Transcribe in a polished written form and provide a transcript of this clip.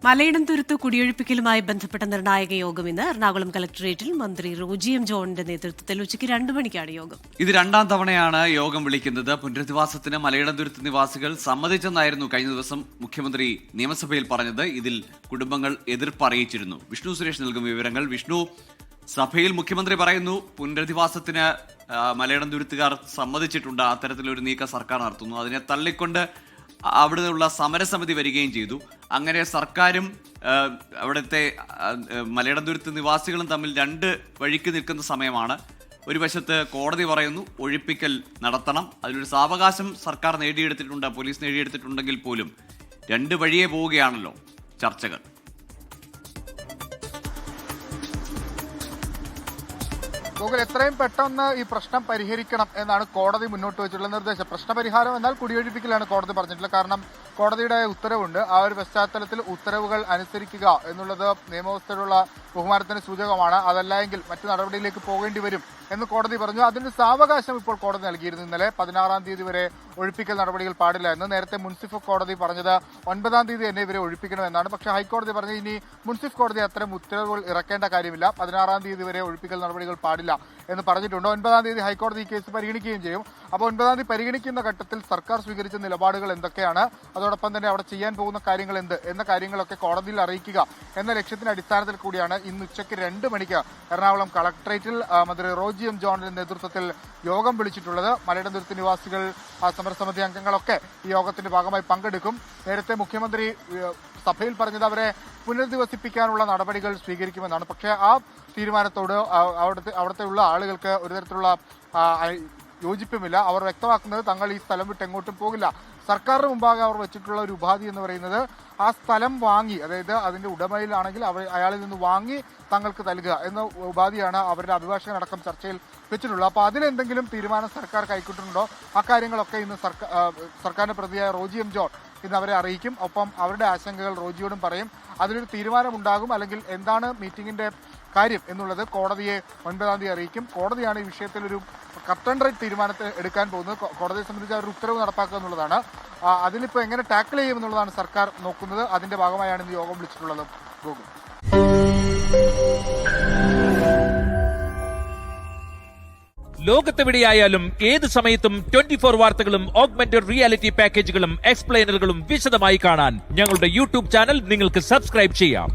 മലയിടംതുരുത്ത് കുടിയൊഴിപ്പിക്കലുമായി ബന്ധപ്പെട്ട നിർണായക യോഗം ഇന്ന് എറണാകുളം കലക്ടറേറ്റിൽ മന്ത്രി റോജി എം ജോണിന്റെ നേതൃത്വത്തിൽ ഉച്ചയ്ക്ക് 2 മണിക്കാണ് യോഗം. ഇത് രണ്ടാം തവണയാണ് യോഗം വിളിക്കുന്നത്. പുനരധിവാസത്തിന് മലയിടംതുരുത്ത് നിവാസികൾ സമ്മതിച്ചെന്നായിരുന്നു കഴിഞ്ഞ ദിവസം മുഖ്യമന്ത്രി നിയമസഭയിൽ പറഞ്ഞത്. ഇതിൽ കുടുംബങ്ങൾ എതിർപ്പ് അറിയിച്ചിരുന്നു. വിഷ്ണു സുരേഷ് നൽകും വിവരങ്ങൾ. വിഷ്ണു, സഭയിൽ മുഖ്യമന്ത്രി പറയുന്നു പുനരധിവാസത്തിന് മലയിടംതുരുത്തുകാർ സമ്മതിച്ചിട്ടുണ്ട്, അത്തരത്തിലൊരു നീക്കം സർക്കാർ നടത്തുന്നു. അതിനെ തള്ളിക്കൊണ്ട് അവിടെയുള്ള സമരസമിതി വരികയും ചെയ്തു. അങ്ങനെ സർക്കാരും അവിടുത്തെ മലയിടംതുരുത്ത് നിവാസികളും തമ്മിൽ രണ്ട് വഴിക്ക് നിൽക്കുന്ന സമയമാണ്. ഒരു വശത്ത് കോടതി പറയുന്നു ഒഴിപ്പിക്കൽ നടത്തണം, അതിലൊരു സാവകാശം സർക്കാർ നേടിയെടുത്തിട്ടുണ്ട്, പോലീസ് നേടിയെടുത്തിട്ടുണ്ടെങ്കിൽ പോലും രണ്ട് വഴിയെ പോവുകയാണല്ലോ ചർച്ചകൾ. എത്രയും പെട്ടെന്ന് ഈ പ്രശ്നം പരിഹരിക്കണം എന്നാണ് കോടതി മുന്നോട്ട് വെച്ചിട്ടുള്ള നിർദ്ദേശം. പ്രശ്നപരിഹാരം എന്നാൽ കുടിയൊഴിപ്പിക്കലാണ് കോടതി പറഞ്ഞിട്ടുള്ളത്. കാരണം കോടതിയുടെ ഉത്തരവുണ്ട്. ആ ഒരു പശ്ചാത്തലത്തിൽ ഉത്തരവുകൾ അനുസരിക്കുക എന്നുള്ളത് നിയമവ്യവസ്ഥയിലുള്ള ബഹുമാനത്തിന് സൂചകമാണ്. അതല്ല എങ്കിൽ മറ്റു നടപടിയിലേക്ക് പോകേണ്ടി വരും എന്ന് കോടതി പറഞ്ഞു. അതിന് സാവകാശം ഇപ്പോൾ കോടതി നൽകിയിരുന്നു. ഇന്നലെ 16-ാം തീയതി വരെ ഒഴിപ്പിക്കൽ നടപടികൾ പാടില്ല എന്ന്. നേരത്തെ മുൻസിഫ് കോടതി പറഞ്ഞത് 9-ാം തീയതി തന്നെ ഇവരെ ഒഴിപ്പിക്കണമെന്നാണ്. പക്ഷേ ഹൈക്കോടതി പറഞ്ഞത് ഇനി മുൻസിഫ് കോടതി അത്തരം ഉത്തരവുകൾ ഇറക്കേണ്ട കാര്യമില്ല, 16-ാം തീയതി വരെ ഒഴിപ്പിക്കൽ നടപടികൾ പാടില്ല എന്ന് പറഞ്ഞിട്ടുണ്ട്. 9-ാം തീയതി ഹൈക്കോടതി ഈ കേസ് പരിഗണിക്കുകയും ചെയ്യും. അപ്പോൾ 9-ാം തീയതി പരിഗണിക്കുന്ന ഘട്ടത്തിൽ സർക്കാർ സ്വീകരിച്ച നിലപാടുകൾ എന്തൊക്കെയാണ്, അതോടൊപ്പം തന്നെ അവിടെ ചെയ്യാൻ പോകുന്ന കാര്യങ്ങൾ എന്ത് എന്ന കാര്യങ്ങളൊക്കെ കോടതിയിൽ അറിയിക്കുക എന്ന ലക്ഷ്യത്തിന്റെ അടിസ്ഥാനത്തിൽ കൂടിയാണ് ഇന്ന് ഉച്ചയ്ക്ക് 2 മണിക്ക് എറണാകുളം കളക്ടറേറ്റിൽ മന്ത്രി റോജി എം ജോണിന്റെ നേതൃത്വത്തിൽ യോഗം വിളിച്ചിട്ടുള്ളത്. മലയിടംതുരുത്ത് നിവാസികൾ, സമരസമിതി അംഗങ്ങളൊക്കെ ഈ യോഗത്തിന്റെ ഭാഗമായി പങ്കെടുക്കും. നേരത്തെ മുഖ്യമന്ത്രി സഭയിൽ പറഞ്ഞത് അവരെ പുനരധിവസിപ്പിക്കാനുള്ള നടപടികൾ സ്വീകരിക്കുമെന്നാണ്. പക്ഷേ ആ തീരുമാനത്തോട് അവിടുത്തെ ഉള്ള ആളുകൾക്ക് ഒരു തരത്തിലുള്ള യോജിപ്പുമില്ല. അവർ വ്യക്തമാക്കുന്നത് തങ്ങൾ ഈ സ്ഥലം വിട്ട് എങ്ങോട്ടും പോകില്ല. സർക്കാരിന് മുമ്പാകെ അവർ വെച്ചിട്ടുള്ള ഒരു ഉപാധി എന്ന് പറയുന്നത് ആ സ്ഥലം വാങ്ങി, അതായത് അതിന്റെ ഉടമയിലാണെങ്കിൽ അയാളിൽ നിന്ന് വാങ്ങി തങ്ങൾക്ക് നൽകുക എന്ന ഉപാധിയാണ് അവരുടെ അഭിഭാഷകനടക്കം ചർച്ചയിൽ വെച്ചിട്ടുള്ളത്. അപ്പോൾ അതിലെന്തെങ്കിലും തീരുമാനം സർക്കാർ കൈക്കൊണ്ടിട്ടുണ്ടോ, അക്കാര്യങ്ങളൊക്കെ ഇന്ന് സർക്കാരിന്റെ പ്രതിയായ റോജി എം ജോൺ ഇന്ന് അവരെ അറിയിക്കും. ഒപ്പം അവരുടെ ആശങ്കകൾ റോജിയോടും പറയും. അതിലൊരു തീരുമാനമുണ്ടാകും. അല്ലെങ്കിൽ എന്താണ് മീറ്റിംഗിന്റെ കാര്യം എന്നുള്ളത് കോടതിയെ 9-ാം തീയതി അറിയിക്കും. കോടതിയാണ് ഈ വിഷയത്തിൽ ഒരു കർട്ടൻ റൈറ്റ് തീരുമാനത്തെ എടുക്കാൻ പോകുന്നത്. കോടതിയെ സംബന്ധിച്ച് ഒരു ഉത്തരവ് നടപ്പാക്കുക എന്നുള്ളതാണ്. അതിലിപ്പോൾ എങ്ങനെ ടാക്കിൾ ചെയ്യും എന്നുള്ളതാണ് സർക്കാർ നോക്കുന്നത്. അതിന്റെ ഭാഗമായാണ് ഇന്ന് യോഗം വിളിച്ചിട്ടുള്ളത്. ഗോകുൽ, ലോകത്തെവിടെയായാലും ഏത് സമയത്തും 24 വാർത്തകളും ഓഗ്മെന്റഡ് റിയാലിറ്റി പാക്കേജുകളും എക്സ്പ്ലെയിനറുകളും വിശദമായി കാണാൻ ഞങ്ങളുടെ യൂട്യൂബ് ചാനൽ നിങ്ങൾക്ക് സബ്സ്ക്രൈബ് ചെയ്യാം.